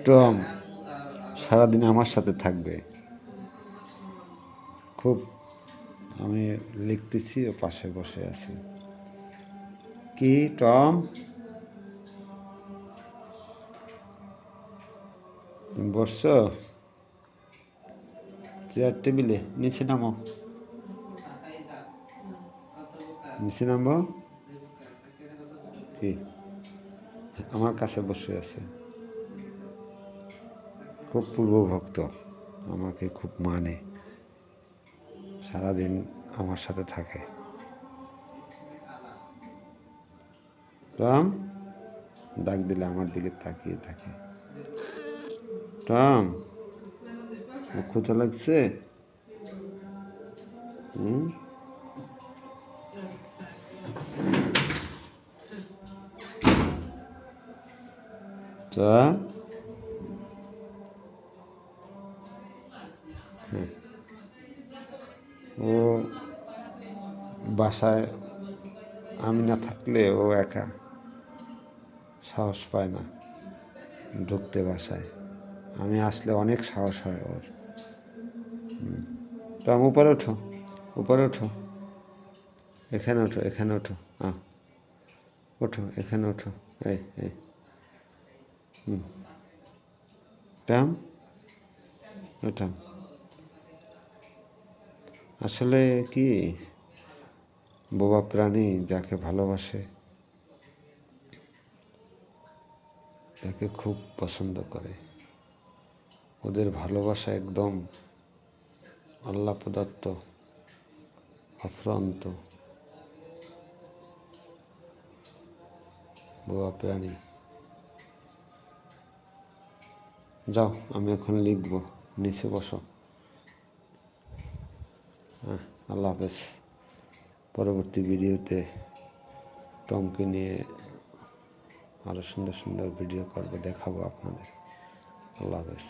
Tom সারাদিন আমার সাথে থাকবে। খুব আমি লিখতেছি, ও পাশে বসে আছে। কি টম, তুমি বসছো চেয়ার টেবিলে? নিচে নামো, নিচে নামো। কি আমার কাছে বসে আছে, খুব পূর্বভক্ত, আমাকে খুব মানে, সারাদিন আমার সাথে থাকে। টম ডাক দিলে আমার দিকে তাকিয়ে থাকে। টম ক্ষুধা লাগছে? হুম, তা হ্যাঁ, ও বাসায় আমি না থাকলে ও একা সাহস পায় না ঢুকতে বাসায়। আমি আসলে অনেক সাহস হয় ওর। টম উপরে ওঠো, উপরে ওঠো, এখানে ওঠো, এখানে ওঠো, ওঠো, এখানে ওঠো। এই এই টম ওঠো। আসলে কি, বোবা প্রাণী যাকে ভালোবাসে তাকে খুব পছন্দ করে। ওদের ভালোবাসা একদম আল্লাহ প্রদত্ত, অফুরন্ত। বোবা প্রাণী। যাও, আমি এখন লিখব, নিচে বসো। আল্লাহ হাফেজ। পরবর্তী ভিডিওতে টমকে নিয়ে আরও সুন্দর সুন্দর ভিডিও করবো, দেখাবো আপনাদের। আল্লাহ হাফেজ।